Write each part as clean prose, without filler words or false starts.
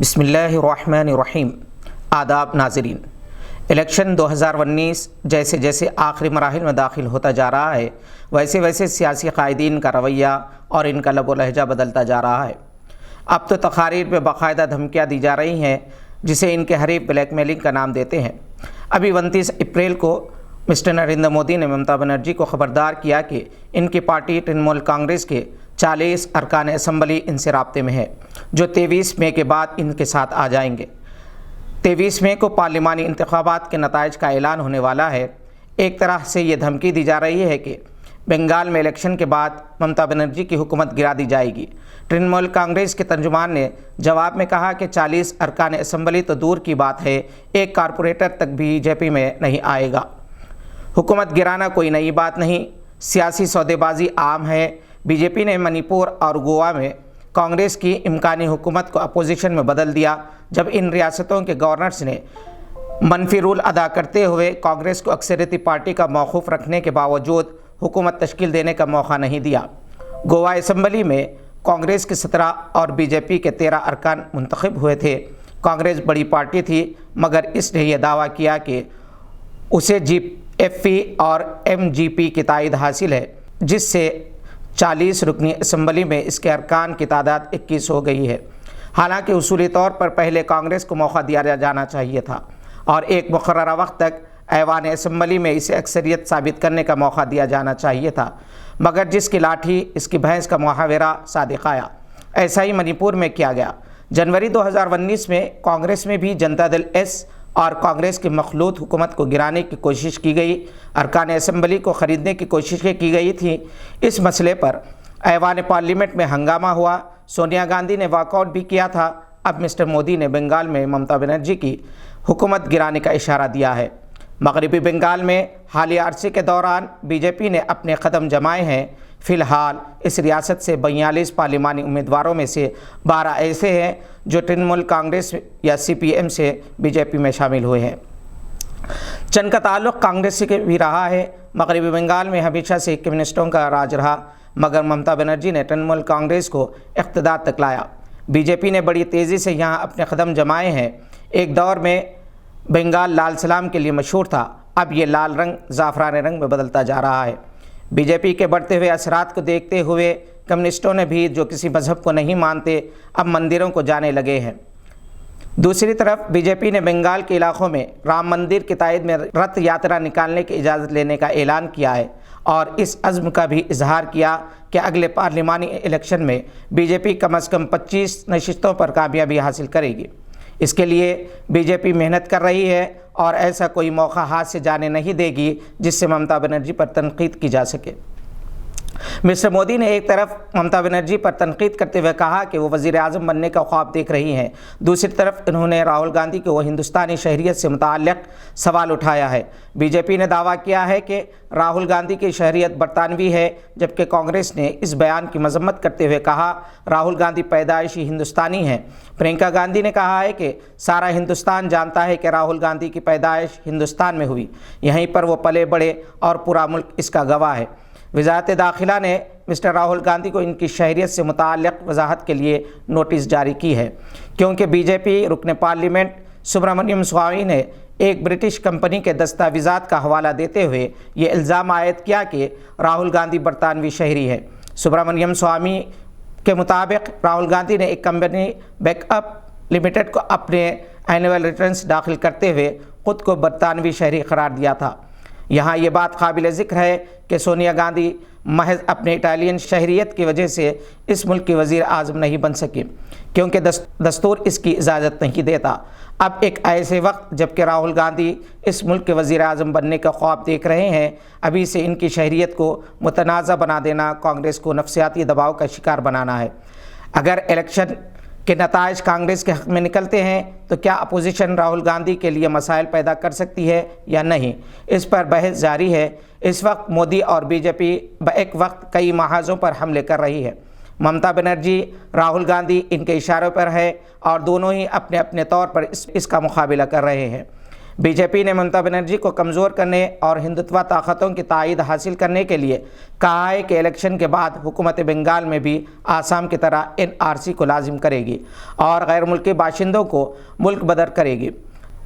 بسم اللہ الرحمن الرحیم۔ آداب ناظرین، الیکشن 2019 جیسے جیسے آخری مراحل میں داخل ہوتا جا رہا ہے ویسے ویسے سیاسی قائدین کا رویہ اور ان کا لب و لہجہ بدلتا جا رہا ہے۔ اب تو تقاریر میں باقاعدہ دھمکیاں دی جا رہی ہیں جسے ان کے حریف بلیک میلنگ کا نام دیتے ہیں۔ ابھی 29 اپریل کو مسٹر نریندر مودی نے ممتا بنرجی کو خبردار کیا کہ ان کی پارٹی ترنمول کانگریس کے 40 ارکان اسمبلی ان سے رابطے میں ہے جو 23 مئی کے بعد ان کے ساتھ آ جائیں گے۔ 23 مئی کو پارلیمانی انتخابات کے نتائج کا اعلان ہونے والا ہے۔ ایک طرح سے یہ دھمکی دی جا رہی ہے کہ بنگال میں الیکشن کے بعد ممتا بنرجی کی حکومت گرا دی جائے گی۔ ترنمول کانگریس کے ترجمان نے جواب میں کہا کہ 40 ارکان اسمبلی تو دور کی بات ہے، ایک کارپوریٹر تک بی جے پی میں نہیں آئے گا۔ حکومت گرانا کوئی نئی بات نہیں، سیاسی سودے بازی عام ہے۔ بی جے پی نے منی پور اور گوا میں کانگریس کی امکانی حکومت کو اپوزیشن میں بدل دیا جب ان ریاستوں کے گورنرز نے منفی رول ادا کرتے ہوئے کانگریس کو اکثریتی پارٹی کا موقوف رکھنے کے باوجود حکومت تشکیل دینے کا موقع نہیں دیا۔ گوا اسمبلی میں کانگریس کے 17 اور بی جے پی کے 13 ارکان منتخب ہوئے تھے۔ کانگریس بڑی پارٹی تھی مگر اس نے یہ دعویٰ کیا کہ اسے جی ایف پی اور ایم جی پی کی تائید حاصل ہے، جس سے 40 رکنی اسمبلی میں اس کے ارکان کی تعداد 21 ہو گئی ہے۔ حالانکہ اصولی طور پر پہلے کانگریس کو موقع دیا جانا چاہیے تھا اور ایک مقررہ وقت تک ایوان اسمبلی میں اسے اکثریت ثابت کرنے کا موقع دیا جانا چاہیے تھا، مگر جس کی لاٹھی اس کی بھینس کا محاورہ صادق آیا۔ ایسا ہی منی پور میں کیا گیا۔ جنوری 2019 میں کانگریس میں بھی جنتا دل ایس اور کانگریس کی مخلوط حکومت کو گرانے کی کوشش کی گئی، ارکان اسمبلی کو خریدنے کی کوششیں کی گئی تھیں۔ اس مسئلے پر ایوان پارلیمنٹ میں ہنگامہ ہوا، سونیا گاندھی نے واک آؤٹ بھی کیا تھا۔ اب مسٹر مودی نے بنگال میں ممتا بنرجی کی حکومت گرانے کا اشارہ دیا ہے۔ مغربی بنگال میں حالیہ عرصے کے دوران بی جے پی نے اپنے قدم جمائے ہیں۔ فی الحال اس ریاست سے 42 پارلیمانی امیدواروں میں سے 12 ایسے ہیں جو ترنمول کانگریس یا سی پی ایم سے بی جے پی میں شامل ہوئے ہیں۔ چند کا تعلق کانگریس سے بھی رہا ہے۔ مغربی بنگال میں ہمیشہ سے کمیونسٹوں کا راج رہا مگر ممتا بنرجی نے ترنمول کانگریس کو اقتدار تک لایا۔ بی جے پی نے بڑی تیزی سے یہاں اپنے قدم جمائے ہیں۔ ایک دور میں بنگال لال سلام کے لیے مشہور تھا، اب یہ لال رنگ زعفرانی رنگ میں بدلتا جا رہا ہے۔ بی جے پی کے بڑھتے ہوئے اثرات کو دیکھتے ہوئے کمیونسٹوں نے بھی جو کسی مذہب کو نہیں مانتے اب مندروں کو جانے لگے ہیں۔ دوسری طرف بی جے پی نے بنگال کے علاقوں میں رام مندر کی تائید میں رتھ یاترا نکالنے کی اجازت لینے کا اعلان کیا ہے اور اس عزم کا بھی اظہار کیا کہ اگلے پارلیمانی الیکشن میں بی جے پی کم از کم 25 نشستوں پر کامیابی حاصل کرے گی۔ اس کے لیے بی جے پی محنت کر رہی ہے اور ایسا کوئی موقع ہاتھ سے جانے نہیں دے گی جس سے ممتا بنرجی پر تنقید کی جا سکے۔ مسٹر مودی نے ایک طرف ممتا بنرجی پر تنقید کرتے ہوئے کہا کہ وہ وزیر اعظم بننے کا خواب دیکھ رہی ہیں، دوسری طرف انہوں نے راہل گاندھی کو وہ ہندوستانی شہریت سے متعلق سوال اٹھایا ہے۔ بی جے پی نے دعویٰ کیا ہے کہ راہل گاندھی کی شہریت برطانوی ہے جبکہ کانگریس نے اس بیان کی مذمت کرتے ہوئے کہا راہل گاندھی پیدائشی ہندوستانی ہیں۔ پرینکا گاندھی نے کہا ہے کہ سارا ہندوستان جانتا ہے کہ راہل گاندھی کی پیدائش ہندوستان میں ہوئی، یہیں پر وہ پلے بڑھے اور پورا ملک اس کا گواہ ہے۔ وزارت داخلہ نے مسٹر راہل گاندھی کو ان کی شہریت سے متعلق وضاحت کے لیے نوٹس جاری کی ہے کیونکہ بی جے پی رکن پارلیمنٹ سبرامنیم سوامی نے ایک برٹش کمپنی کے دستاویزات کا حوالہ دیتے ہوئے یہ الزام عائد کیا کہ راہل گاندھی برطانوی شہری ہے۔ سبرامنیم سوامی کے مطابق راہل گاندھی نے ایک کمپنی بیک اپ لمیٹڈ کو اپنے اینول ریٹرنز داخل کرتے ہوئے خود کو برطانوی شہری قرار دیا تھا۔ یہاں یہ بات قابل ذکر ہے کہ سونیا گاندھی محض اپنے اٹالین شہریت کی وجہ سے اس ملک کی وزیر اعظم نہیں بن سکی کیونکہ دستور اس کی اجازت نہیں دیتا۔ اب ایک ایسے وقت جبکہ راہل گاندھی اس ملک کے وزیر اعظم بننے کا خواب دیکھ رہے ہیں، ابھی سے ان کی شہریت کو متنازع بنا دینا کانگریس کو نفسیاتی دباؤ کا شکار بنانا ہے۔ اگر الیکشن کے نتائج کانگریس کے حق میں نکلتے ہیں تو کیا اپوزیشن راہل گاندھی کے لیے مسائل پیدا کر سکتی ہے یا نہیں، اس پر بحث جاری ہے۔ اس وقت مودی اور بی جے پی ایک وقت کئی محاذوں پر حملے کر رہی ہے۔ ممتا بنرجی، راہل گاندھی ان کے اشاروں پر ہے اور دونوں ہی اپنے اپنے طور پر اس کا مقابلہ کر رہے ہیں۔ بی جے پی نے ممتا بنرجی کو کمزور کرنے اور ہندوتوا طاقتوں کی تائید حاصل کرنے کے لیے کہا ہے کہ الیکشن کے بعد حکومت بنگال میں بھی آسام کی طرح NRC کو لازم کرے گی اور غیر ملکی باشندوں کو ملک بدر کرے گی۔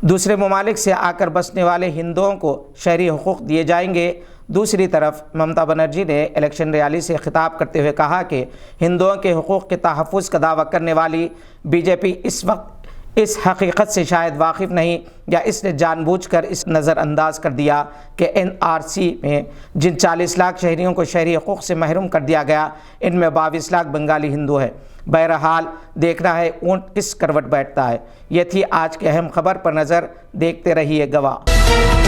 دوسرے ممالک سے آ کر بسنے والے ہندوؤں کو شہری حقوق دیے جائیں گے۔ دوسری طرف ممتا بنرجی نے الیکشن ریلی سے خطاب کرتے ہوئے کہا کہ ہندوؤں کے حقوق کے تحفظ کا دعویٰ کرنے والی بی جے پی اس وقت اس حقیقت سے شاید واقف نہیں یا اس نے جان بوجھ کر اس نظر انداز کر دیا کہ NRC میں جن 40 لاکھ شہریوں کو شہری حقوق سے محروم کر دیا گیا ان میں 22 لاکھ بنگالی ہندو ہیں۔ بہرحال دیکھنا ہے اونٹ کس کروٹ بیٹھتا ہے۔ یہ تھی آج کی اہم خبر، پر نظر دیکھتے رہیے گواہ۔